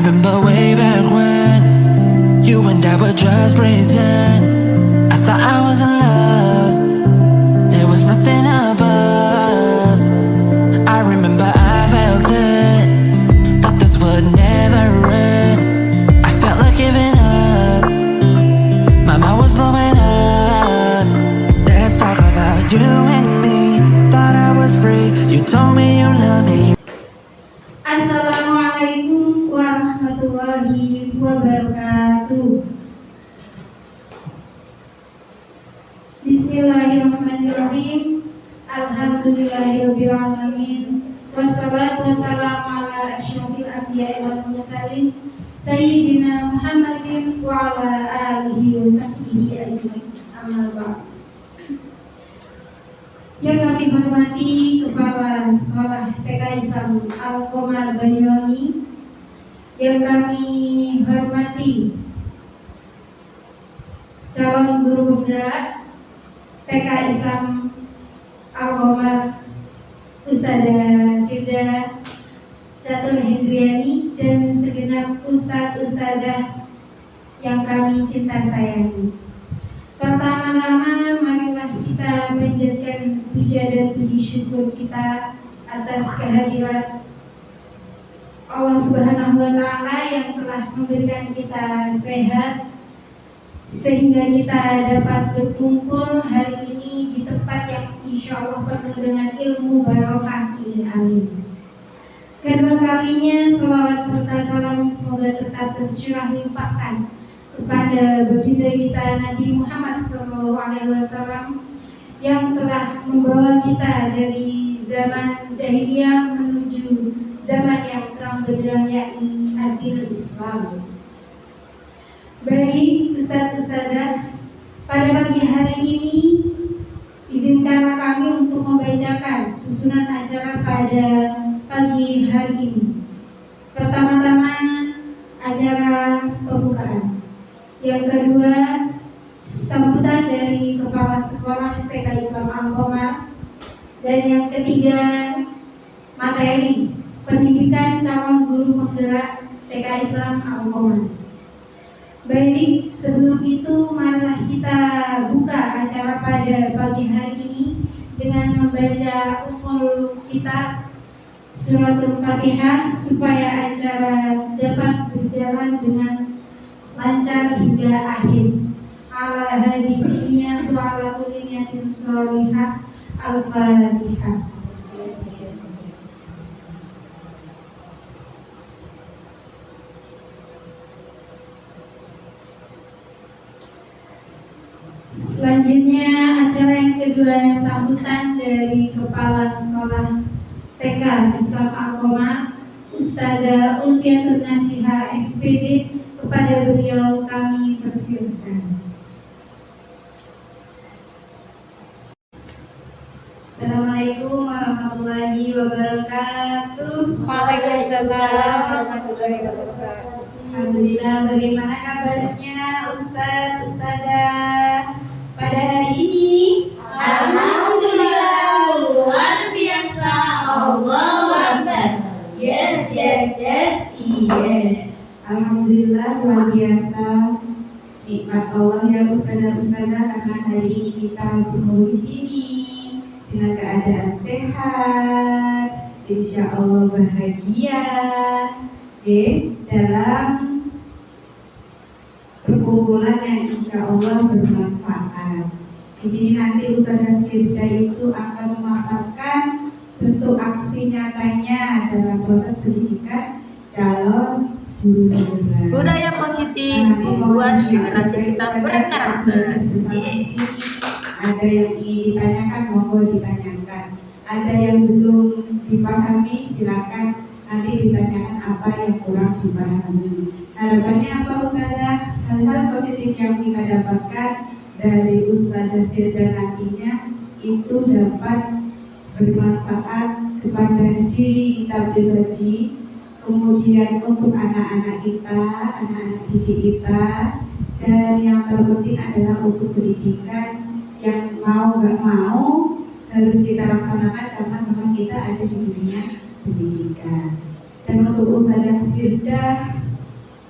remember way back when you and I were just pretend. I thought I was in love, there was nothing above. I remember I felt it, thought this would never end. I felt like giving up, my mind was blowing up. Let's talk about you and me, thought I was free, you told me you love me. Assalamualaikum warahmatullahi wabarakatuh. Bismillahirrahmanirrahim. Alhamdulillahirabbil alamin. Wassalatu wassalamu ala asyrofil anbiya'i wal mursalin sayyidina Muhammadin wa ala alihi wa sahbihi ajmain. Amma ba'd. Yang kami hormati Kepala Sekolah TK Islam Al-Qomar Banyuwangi, yang kami hormati calon guru penggerak TK Islam Al-Qomar Ustadzah Firda Catur Hendriani, dan segenap ustadz-ustadzah yang kami cinta sayangi. Pertama-tama marilah kita panjatkan puja dan puji syukur kita atas kehadirat Allah Subhanahu wa Ta'ala yang telah memberikan kita sehat sehingga kita dapat berkumpul hari ini di tempat yang insya Allah penuh dengan ilmu barokah ini. Amin. Kedua kalinya sholawat serta salam semoga tetap tercurah limpahkan kepada baginda kita Nabi Muhammad SAW yang telah membawa kita dari zaman jahiliyah menuju zaman yang terang benderang, yakni akhir Islam. Baik ustadz-ustadzah, pada pagi hari ini izinkanlah kami untuk membacakan susunan acara pada pagi hari ini. Pertama-tama acara pembukaan, yang kedua sambutan dari Kepala Sekolah TK Islam Al-Qomar, dan yang ketiga materi pendidikan calon guru penggerak TK Islam Al-Qomar. Baik, sebelum itu marilah kita buka acara pada pagi hari ini dengan membaca ummul kitab suratul Fatihah supaya acara dapat berjalan dengan lancar hingga akhir. Ala hadi dunia wa ala kulli niyatin sholihah. Al-Fatihah. Selanjutnya acara yang kedua, sambutan dari Kepala Sekolah TK Islam Al-Qomar Ustadzah Ulfiatur Nasihah SPD. Kepada beliau kami persilahkan. Assalamualaikum warahmatullahi wabarakatuh. Waalaikumsalam warahmatullahi wabarakatuh. Alhamdulillah, bagaimana kabarnya Ustadz, Ustadzah pada hari ini? Alhamdulillah, luar biasa. Allahu Akbar. Yes. Alhamdulillah, luar biasa. Nikmat Allah ya Ustadzah-ustadzah, karena hari ini kita berkumpul di sini dengan keadaan sehat, insya Allah bahagia, dalam perkumpulan yang insya Allah bermanfaat. Di sini nanti Ustadzah Firda itu akan memaparkan bentuk aksi nyatanya dalam proses pendidikan calon guru penggerak. Budaya positif membuat generasi kita berkarakter. Ada yang ingin ditanyakan, monggo ditanyakan. Ada yang belum dipahami, silakan nanti ditanyakan apa yang kurang dipahami. Harapannya apa Ustadzah? Hal-hal positif yang kita dapatkan dari Ustadzah Firda nantinya itu dapat bermanfaat kepada diri kita pribadi, kemudian untuk anak-anak kita, anak-anak didik kita, dan yang terpenting adalah untuk pendidikan yang mau nggak mau harus kita laksanakan karena memang kita ada di dunia pendidikan. Dan untuk Ustadzah Firda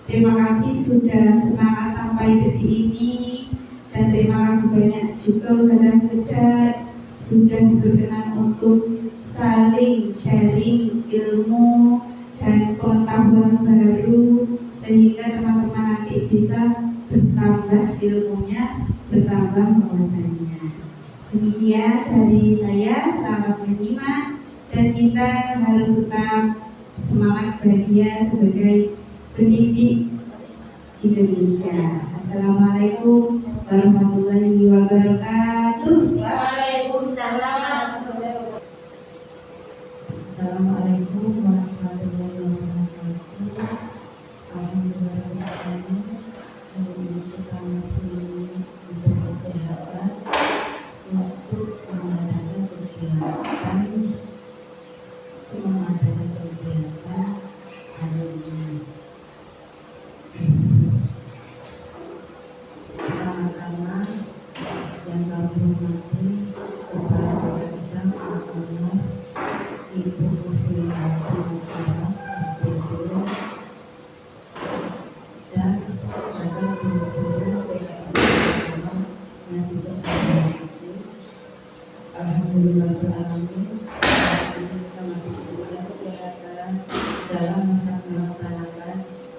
Terima kasih sudah semangat sampai detik ini, dan terima kasih banyak juga saudara-saudara sudah berkenan untuk saling sharing ilmu dan pengetahuan baru, sehingga teman-teman nanti bisa bertambah ilmunya, bertambah wawasannya. Demikian dari saya, selamat menyimak, dan kita harus tetap semangat bahagia sebagai pendidik Indonesia. Assalamualaikum warahmatullahi wabarakatuh. Assalamualaikum warahmatullahi wabarakatuh. Alhamdulillah kita masih diberi kesehatan untuk mengadakan kegiatan hari ini. Pertama-tama yang kami hormati kepada kita anak-anak Ibu Sriwati Masyarakat Guru dan ada guru-guru PKS yang tidak berhasil. Alhamdulillah beralamin kita masih diberikan kesehatan dalam melaksanakan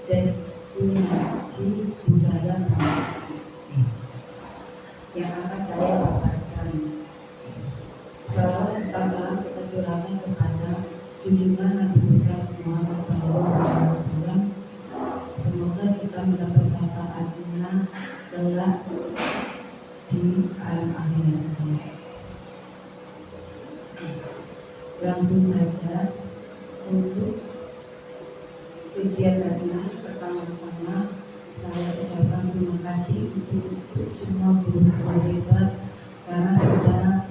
destinasi budaya yang akan saya paparkan. Salawat serta salam kita curahkan kepada junjungan Nabi besar Muhammad SAW. Semoga kita mendapat syafaatnya kelak di alam akhirat. Langsung saja untuk kegiatannya. Pertama-tama saya ucapkan terima kasih untuk semua guru-guru hebat karena sudah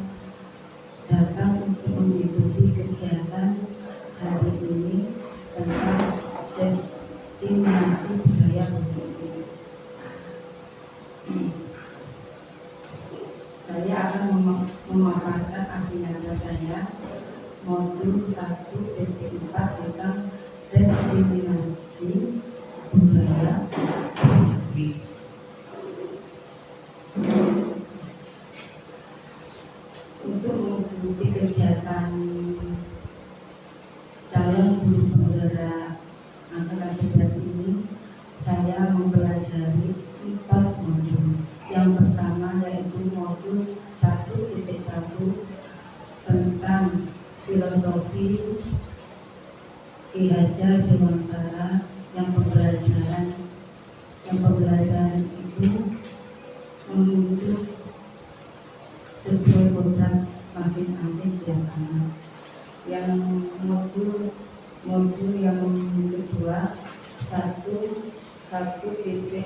datang untuk mengikuti kegiatan hari ini tentang destinasi budaya positif. Saya akan memaparkan aksi nyata saya modul 1.4 tentang destinasi budaya positif. Untuk mengikuti kegiatan calon guru penggerak angkatan 11 ini, saya mempelajari 4 modul. Yang pertama yaitu modul 1.1 tentang filosofi Ki Hajar Dewantara, yang pembelajaran itu menuntut sesuai program masing-masing tiap anak. Yang modul yang kedua 1.2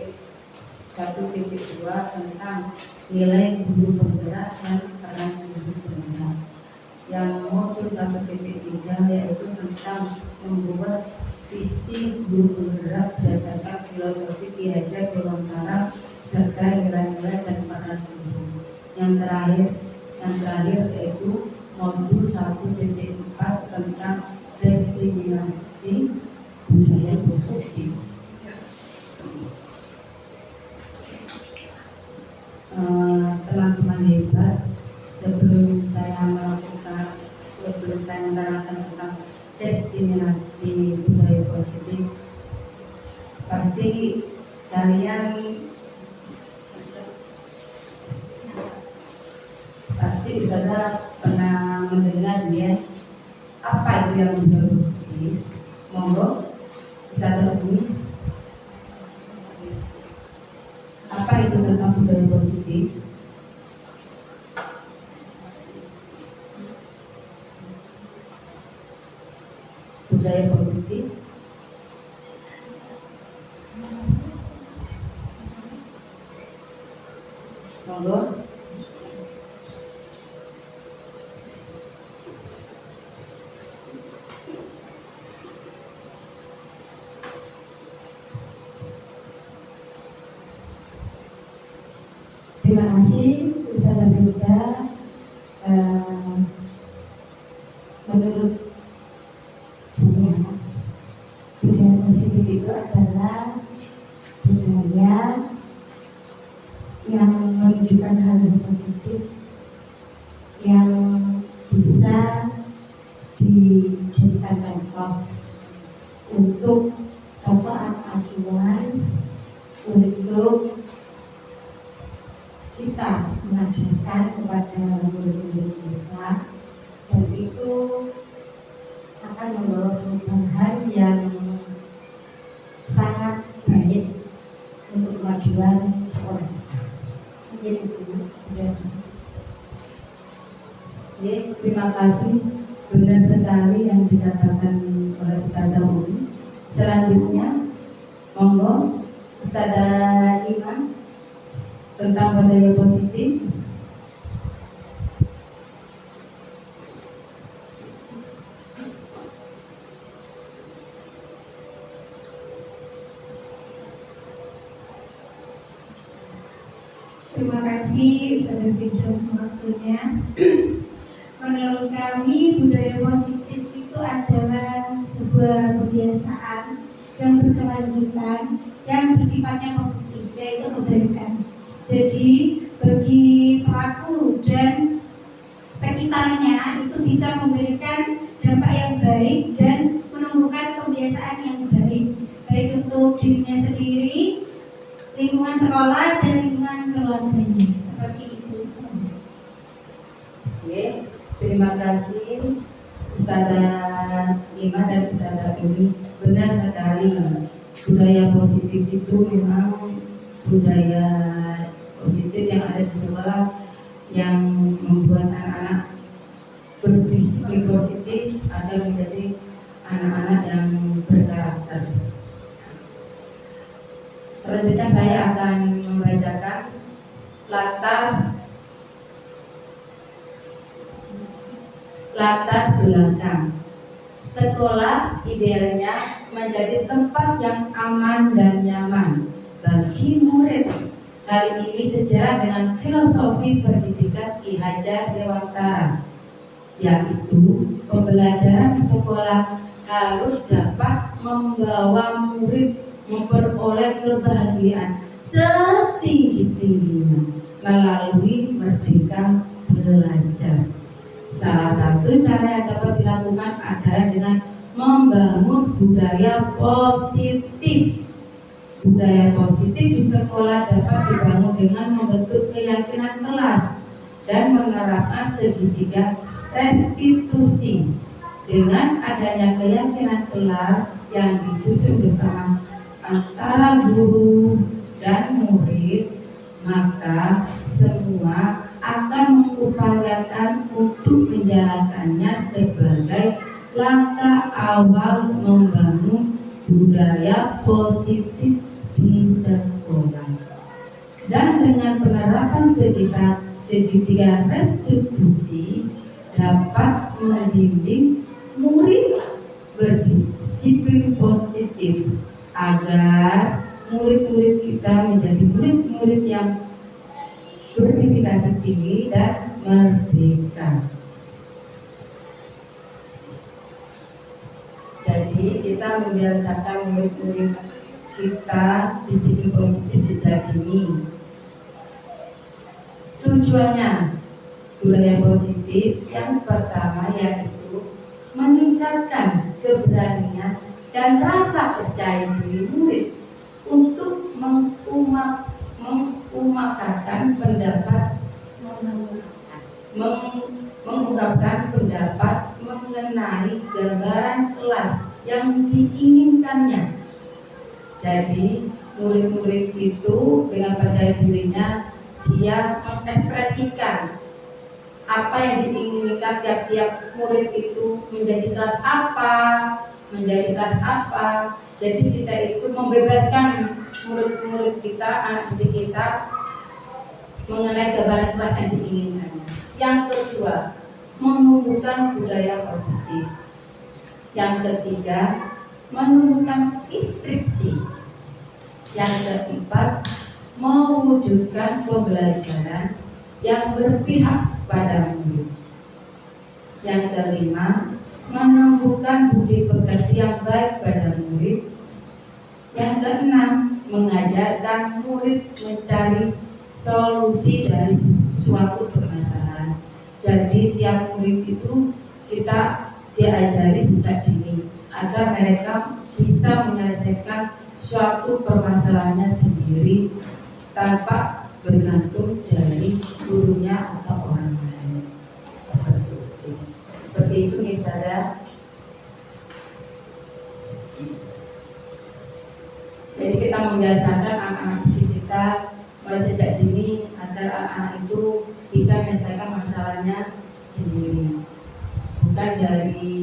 tentang nilai guru penggerak dan peran guru penggerak. Yang modul 1.3 yaitu tentang membuat visi guru penggerak berdasarkan filosofi Ki Hajar Dewantara serta nilai-nilai dan peran guru. Yang terakhir yaitu modul 1.4 tentang destinasi budaya positif. Teman-teman hebat, sebelum saya menerangkan tentang destinasi budaya positif, pasti kalian sudah pernah mendengar ya apa itu yang budaya positif. Monggo bisa terhubungi apa itu tentang budaya positif. Budaya positif monggo. Terima kasih Ustazah Beda. Menurut saya budaya positif itu adalah yang menunjukkan hal-hal positif yang bisa dijadikan contoh untuk tokoh acuan untuk kita mengajarkan kepada murid-murid kita, dan itu akan membawa perubahan yang sangat baik untuk kemajuan sekolah kita. Mungkin itu sudah bisa. Terima kasih, benar sekali yang dikatakan oleh Ustazah Umi. Selanjutnya, monggo Ustazah Iman tentang budaya positif. Terima kasih sudah berikan waktunya. Menurut kami budaya positif itu adalah sebuah kebiasaan yang berkelanjutan yang bersifatnya positif, yaitu kebaikan. Jadi bagi pelaku dan sekitarnya itu bisa memberikan dampak yang baik dan menumbuhkan kebiasaan yang baik, baik untuk dirinya sendiri, lingkungan sekolah, dan lingkungan keluarganya. Seperti itu. Oke, terima kasih Ustazah Iman dan Ustazah Umi. Benar sekali, budaya positif itu memang budaya positif yang ada di sekolah yang membuat anak-anak berdisiplin positif agar menjadi anak-anak yang berkarakter. Selanjutnya saya akan membacakan latar belakang. Sekolah idealnya menjadi tempat yang aman dan nyaman bagi murid. Kali ini sejalan dengan filosofi pendidikan Ki Hajar Dewantara, yaitu pembelajaran di sekolah harus dapat membawa murid memperoleh kebahagiaan setinggi-tingginya melalui merdeka belajar. Salah satu cara yang dapat dilakukan adalah dengan membangun budaya positif. Budaya positif di sekolah dapat dibangun dengan membentuk keyakinan kelas dan menerapkan segitiga restitusi. Dengan adanya keyakinan kelas yang disusun bersama antara guru dan murid, maka semua akan mengupayakan untuk menjalankannya sebagai langkah awal membangun budaya positif di sekolah. Dan dengan penerapan segitiga restitusi dapat membimbing murid berdisiplin positif agar murid-murid kita menjadi murid-murid yang berdedikasi tinggi dan merdeka. Jadi kita membiasakan murid-murid kita disiplin positif sejak dini. Tujuannya budaya positif yang pertama yaitu meningkatkan keberanian dan rasa percaya diri murid untuk mengungkapkan pendapat mengenai gambaran kelas yang diinginkannya. Jadi murid-murid itu dengan percaya dirinya dia mengekspresikan apa yang diinginkan tiap-tiap murid itu menjadi kelas apa. Jadi kita itu membebaskan murid-murid kita, anak didik kita mengenai gambaran kelas yang diinginkan. Yang kedua, menumbuhkan budaya positif. Yang ketiga, menumbuhkan instruksi. Yang keempat, mewujudkan pembelajaran yang berpihak pada murid. Yang kelima, menumbuhkan budi pekerti yang baik pada murid. Yang keenam, mengajarkan murid mencari solusi dari suatu permasalahan. Jadi tiap murid itu kita diajari sejak dini agar mereka bisa menyelesaikan suatu permasalahannya sendiri tanpa bergantung dari gurunya atau orang lain. Seperti itu saudara. Jadi kita membiasakan anak-anak kita mulai sejak dini agar anak-anak itu bisa menyelesaikan masalahnya sendiri, bukan dari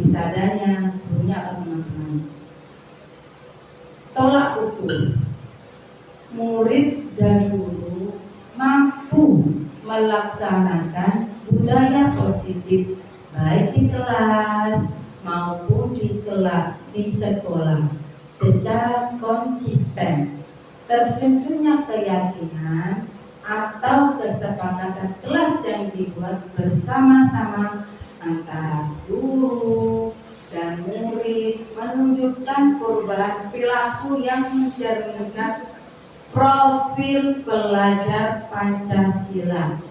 ustadzanya, gurunya atau teman-teman. Tolak ukur, murid dan guru mampu melaksanakan budaya positif baik di kelas maupun di sekolah secara konsisten. Tersusunnya keyakinan atau kesepakatan kelas yang dibuat bersama-sama antara guru dan murid menunjukkan perubahan perilaku yang mencerminkan profil pelajar Pancasila.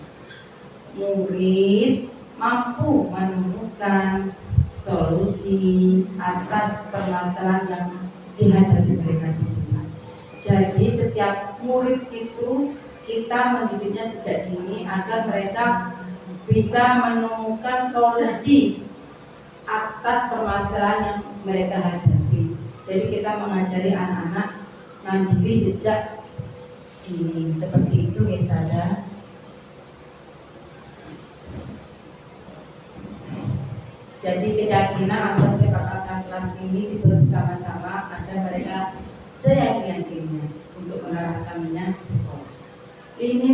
Murid mampu menemukan solusi atas permasalahan yang dihadapi mereka sendiri. Jadi setiap murid itu kita mendidiknya sejak dini agar mereka bisa menemukan solusi atas permasalahan yang mereka hadapi. Jadi kita mengajari anak-anak mandiri sejak dini. Seperti itu ya saudara. Jadi keyakinan atau kesepakatan kelas ini dibuat bersama-sama agar mereka seyakin-yakinnya untuk menerapkannya di sekolah. Lini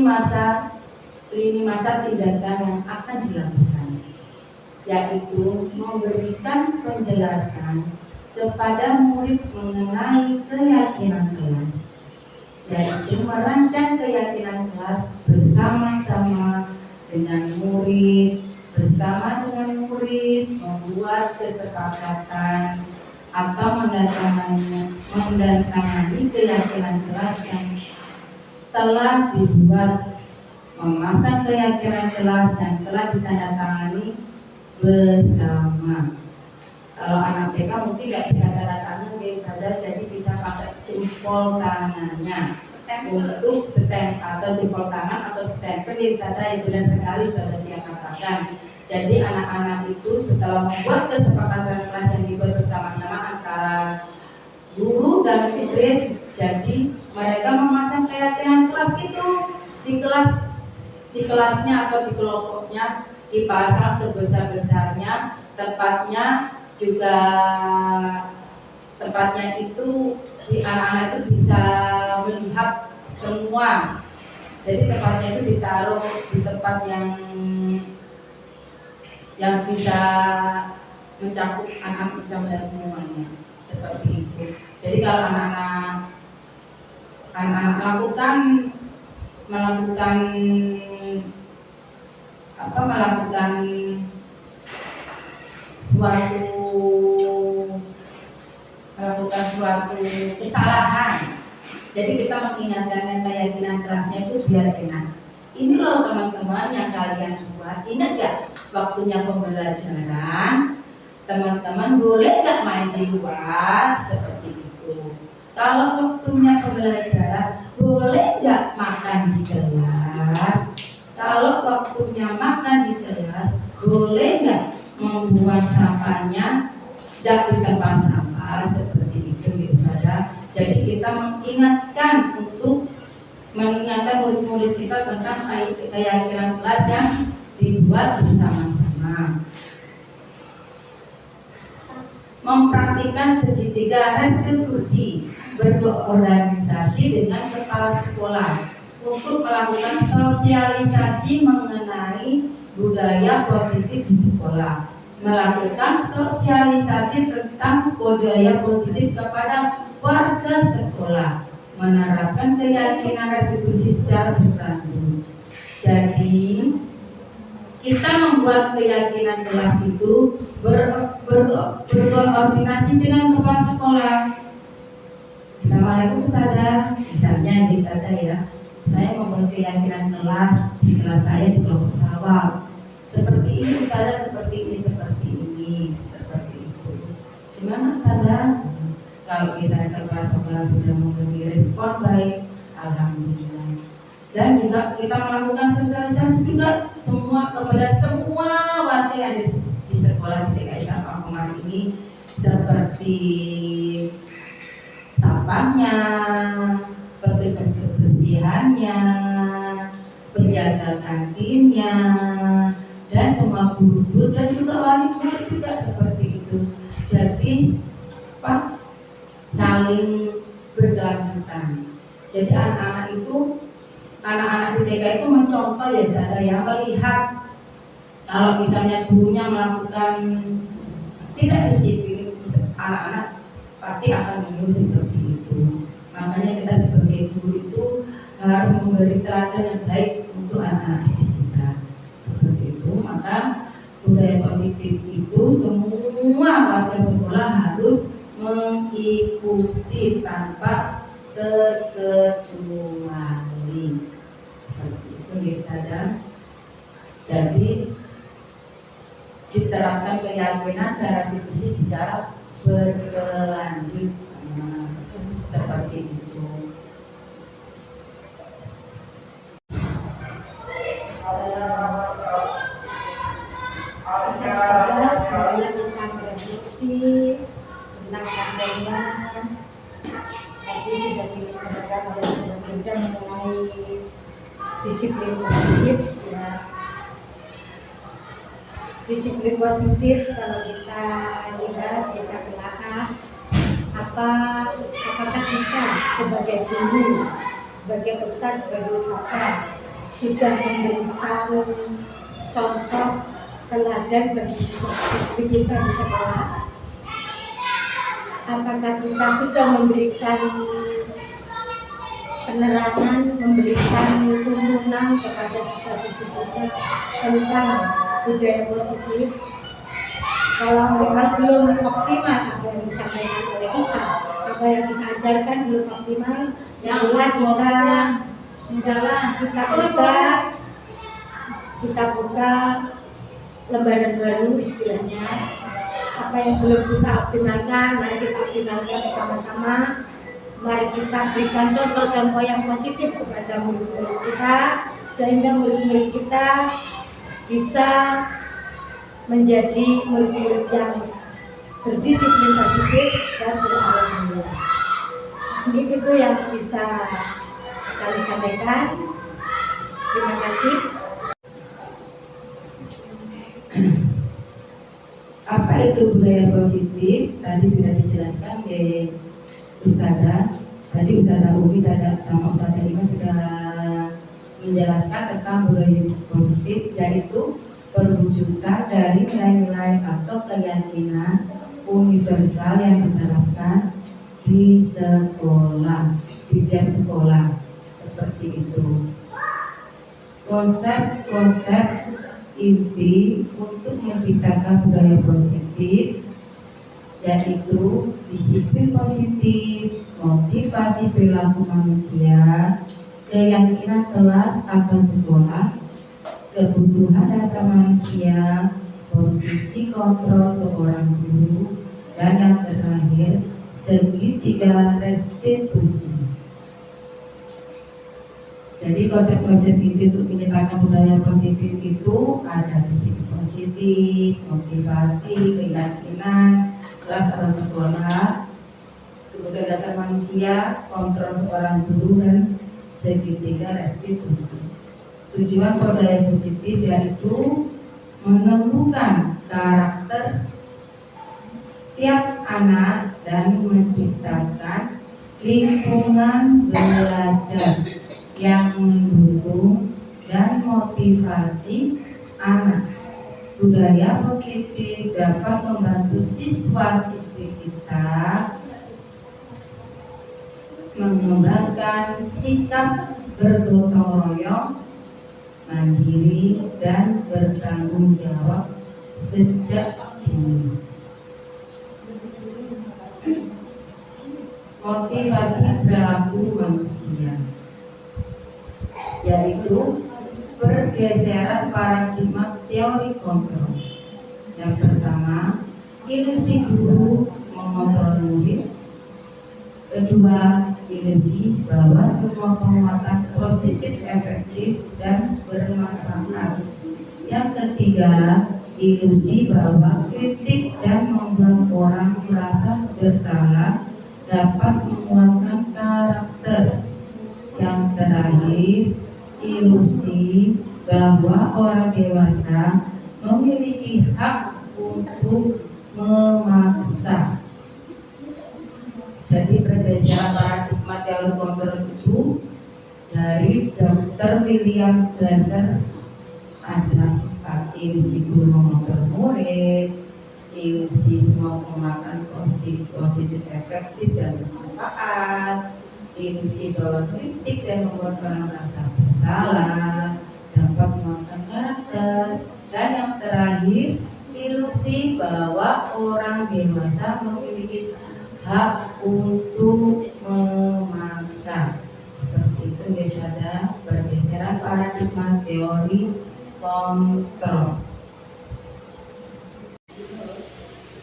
masa tindakan yang akan dilakukan, yaitu memberikan penjelasan kepada murid mengenai keyakinan kelas, yaitu merancang keyakinan kelas bersama-sama dengan murid, membuat kesepakatan atau mendatangani keyakinan kelas yang telah dibuat, memasang keyakinan kelas yang telah ditandatangani bersama. Kalau anak TK mungkin nggak bisa tanda tangan, jadi bisa pakai jempol tangannya untuk stem atau jempol tangan atau stempel yang saja yang benar sekali sudah dia katakan. Jadi anak-anak itu setelah membuat kesepakatan kelas yang dibuat bersama-sama antara guru dan murid, jadi mereka memasang keyakinan kelas itu di kelasnya atau di kelompoknya, dipasang sebesar-besarnya, tempatnya itu di anak-anak itu bisa melihat semua. Jadi tempatnya itu ditaruh di tempat yang bisa mencakup, anak bisa melihat semuanya. Seperti itu. Jadi kalau anak-anak melakukan suatu kesalahan, jadi kita mengingatkan keyakinan kelasnya itu biar enak. Ini loh teman-teman yang kalian buat, ingat gak waktunya pembelajaran? Teman-teman boleh gak main di luar? Seperti itu. Kalau waktunya pembelajaran, boleh gak makan di kelas? Kalau waktunya makan di kelas, boleh gak membuang sampahnya di tempat sampah? Seperti itu ya. Jadi kita mengingatkan murid-murid kita tentang keyakinan kelas yang dibuat bersama-sama. Mempraktikkan segitiga restitusi, berkoordinasi dengan kepala sekolah untuk melakukan sosialisasi mengenai budaya positif di sekolah, melakukan sosialisasi tentang budaya positif kepada warga sekolah, menerapkan keyakinan restitusi secara bertanggung. Jadi kita membuat keyakinan kelas itu berkoordinasi dengan kepala sekolah. Assalamualaikum Ustazah, misalnya di Ustazah ya, saya membuat keyakinan di kelas saya di kelompok awal. Seperti ini Ustazah, seperti ini, seperti itu. Gimana Ustazah? Kalau kita kelas sudah memberi respon baik, alhamdulillah. Dan juga kita melakukan sosialisasi juga kepada semua warga yang ada di sekolah di DKI Sabang kemarin ini, seperti sampahnya, petugas kebersihannya, penjaga kantinnya, dan semua guru-guru dan juga wali murid juga seperti itu. Jadi saling berkelanjutan. Jadi anak-anak di TK itu mencontoh ya saudara ya, melihat kalau misalnya gurunya melakukan tidak disiplin, anak-anak pasti akan meniru seperti itu. Makanya kita sebagai guru itu harus memberi teladan yang baik untuk anak-anak didik kita. Seperti itu, maka budaya positif itu semua warga sekolah harus mengikuti tanpa terkecuali. Seperti itu kita. Jadi diterapkan keyakinan dan restitusi secara berkelanjut, seperti itu. Ustazah, apabila tentang prediksi tentang pandangnya tadi sudah disampaikan oleh Bunda mengenai disiplin positif ya. Disiplin positif kalau kita lihat kita belakang apakah kita sebagai guru, sebagai ustaz, sebagai ustazah sudah memberikan contoh teladan bagi siswi kita di sekolah? Apakah kita sudah memberikan penerangan, memberikan tuntunan kepada siswa-siswi kita tentang budaya positif? Kalau memang belum optimal apa yang disampaikan oleh kita, apa yang kita ajarkan belum optimal, kita buka lembaran baru istilahnya. Apa yang belum kita optimalkan, mari kita optimalkan bersama-sama. Mari kita berikan contoh-contoh yang positif kepada murid-murid kita, sehingga murid-murid kita bisa menjadi murid-murid yang berdisiplin positif dan beralhamdulillah. Ini itu yang bisa kami sampaikan. Terima kasih. Apa itu budaya positif? Tadi sudah dijelaskan oleh Ustazah. Tadi Ustazah Umi sama Ustazah Ima sudah menjelaskan tentang budaya positif, yaitu perwujudan dari nilai-nilai atau keyakinan universal yang diterapkan di sekolah, di tiap sekolah, seperti itu. Konsep inti untuk menciptakan budaya positif yaitu disiplin positif, motivasi perilaku manusia, keyakinan kelas atau sekolah, kebutuhan dasar manusia, posisi kontrol seorang guru, dan yang terakhir segitiga restitusi. Jadi konsep-konsep itu untuk menciptakan budaya positif itu ada disiplin positif, motivasi, keyakinan, kelas atau sekolah, kebutuhan dasar manusia, kontrol seorang guru, dan segitiga restitusi. Tujuan budaya positif yaitu menumbuhkan karakter tiap anak dan menciptakan lingkungan belajar yang mendukung dan motivasi anak. Budaya positif dapat membantu siswa-siswi kita mengembangkan sikap bergotong royong, mandiri, dan bertanggung jawab sejak dini. motivasi perilaku manusia, yaitu pergeseran paradigma teori kontrol. Yang pertama, ilusi guru mengontrol murid. Kedua, ilusi bahwa semua penguatan positif, efektif, dan bermanfaat. Yang ketiga, ilusi bahwa kritik dan membuat orang merasa bersalah dapat menguatkan karakter. Yang terakhir, ilusi bahwa orang dewasa memiliki hak untuk memaksa. Jadi pergeseran paradigma teori kontrol itu dari Dr. William Glasser ada ilusi guru mengontrol murid, ilusi semua penguatan positif efektif dan bermanfaat, ilusi bahwa kritik dan membuat orang merasa bersalah dapat menguatkan karakter, dan yang terakhir ilusi bahwa orang dewasa memiliki hak untuk memaksa. Seperti itu guys, ada pergeseran paradigma teori kontrol.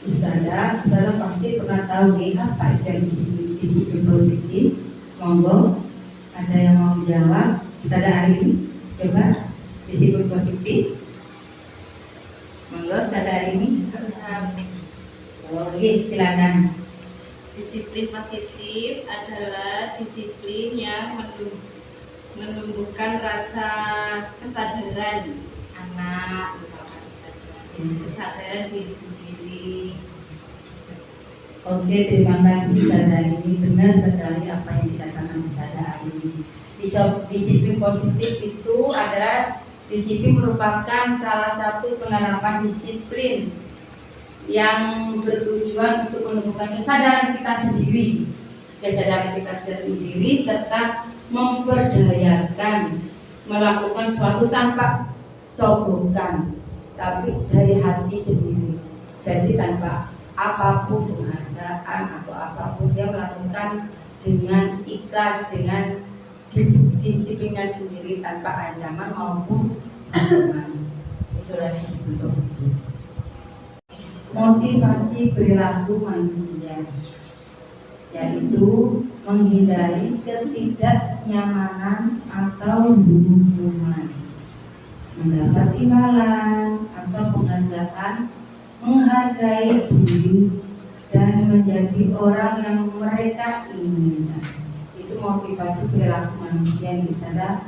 Ustazah pasti pernah tahu nih apa itu disiplin positif. Monggo, ada yang mau menjawab? Ustazah Arini, coba disiplin positif. Monggo, Ustazah Arini. Oh, silakan. Disiplin positif adalah disiplin yang menumbuhkan rasa kesadaran anak, misalkan kesadaran diri sendiri. Oke, terima kasih Ustazah ini, benar sekali apa yang dikatakan Ustazah ini. Disiplin positif itu adalah disiplin merupakan salah satu penerapan disiplin yang bertujuan untuk menumbuhkan kesadaran kita sendiri, serta memperdayakan melakukan suatu tanpa sogokan, tapi dari hati sendiri. Jadi tanpa apapun penghargaan atau apapun, dia melakukan dengan ikhlas, dengan disiplinnya sendiri tanpa ancaman maupun ancaman. Itulah disiplin. Motivasi perilaku manusia, yaitu menghindari ketidaknyamanan atau hukuman, mendapat imbalan atau penghargaan, menghargai diri, dan menjadi orang yang mereka inginkan. Itu motivasi perilaku manusia yang bisa.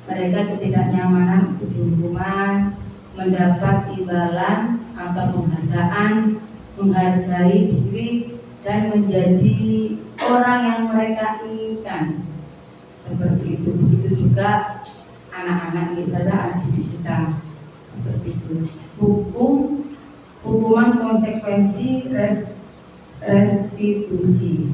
Mereka ketidaknyamanan untuk hukuman, mendapat imbalan atau penghargaan, menghargai diri, dan menjadi orang yang mereka inginkan. Seperti itu. Begitu juga anak-anak kita, adik kita. Seperti itu. Hukuman konsekuensi restitusi.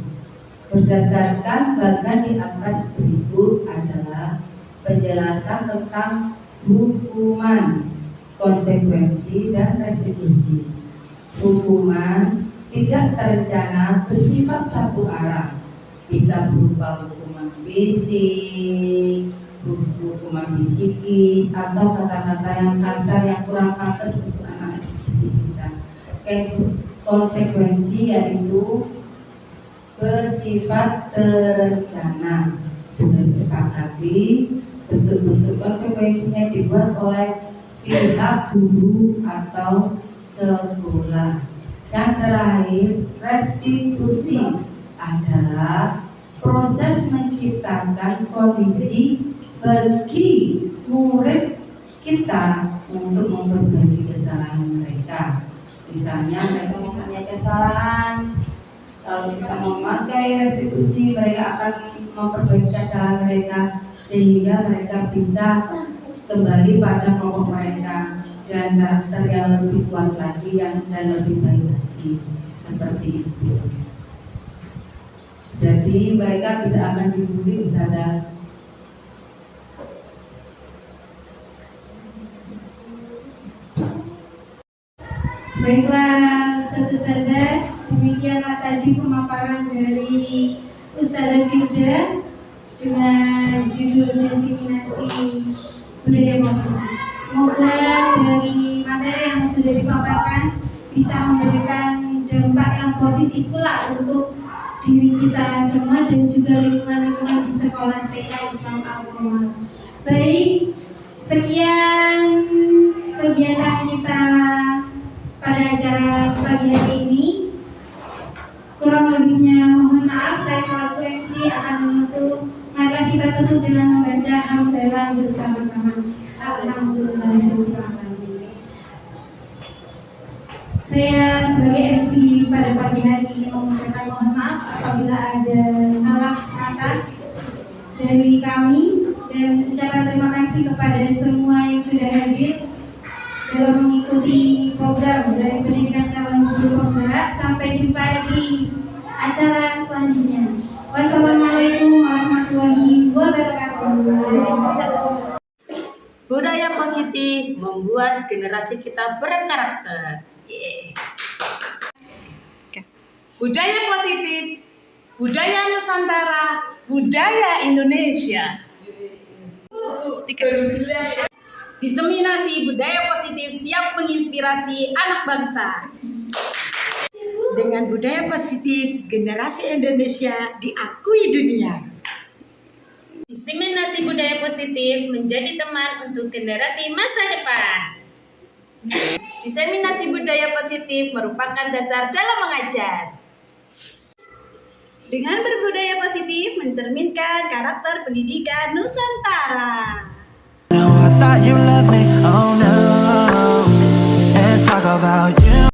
Berdasarkan bagian di atas berikut adalah penjelasan tentang hukuman, konsekuensi, dan restitusi. Hukuman tidak terencana bersifat satu arah, bisa berupa hukuman fisik, hukuman psikis, atau kata-kata yang kasar yang kurang pantas untuk anak kita. Konsekuensi yaitu bersifat terencana. Sudah disepakati, bentuk-bentuk konsekuensinya dibuat oleh pihak guru atau sekolah. Yang terakhir, restitusi adalah proses menciptakan kondisi bagi murid kita untuk memperbaiki kesalahan mereka. Misalnya mereka mempunyai kesalahan, kalau kita memakai restitusi, mereka akan memperbaiki kesalahan mereka sehingga mereka bisa kembali pada kelompok mereka dan karakter yang lebih kuat lagi dan lebih baik lagi. Seperti itu. Jadi mereka tidak akan dibully, Ustazah. Baiklah, Ustazah, demikianlah tadi pemaparan dari Ustazah Firda dengan judul diseminasi budaya positif. Semoga dari materi yang sudah dipaparkan bisa memberikan dampak yang positif pula untuk diri kita semua dan juga lingkungan-lingkungan di sekolah TK Islam Al-Qamar. Baik, sekian kegiatan kita pada acara pagi hari ini. Kurang lebihnya mohon maaf, saya selaku MC akan menutup. Marilah kita tutup dengan membaca hamdalah bersama-sama. Alhamdulillahirobbilalamin. Saya sebagai MC pada pagi hari ini mengucapkan mohon maaf apabila ada salah kata dari kami, dan ucapan terima kasih kepada semua yang sudah hadir dalam mengikuti program dari pendidikan calon guru penggerak. Sampai jumpa di acara selanjutnya. Wassalamualaikum warahmatullahi wabarakatuh. Budaya positif membuat generasi kita berkarakter. Budaya positif, budaya Nusantara, budaya Indonesia. Diseminasi budaya positif siap menginspirasi anak bangsa. Dengan budaya positif, generasi Indonesia diakui dunia. Diseminasi budaya positif menjadi teman untuk generasi masa depan. Diseminasi budaya positif merupakan dasar dalam mengajar. Dengan berbudaya positif mencerminkan karakter pendidikan Nusantara. No, I thought you loved me, oh no. Let's talk about you.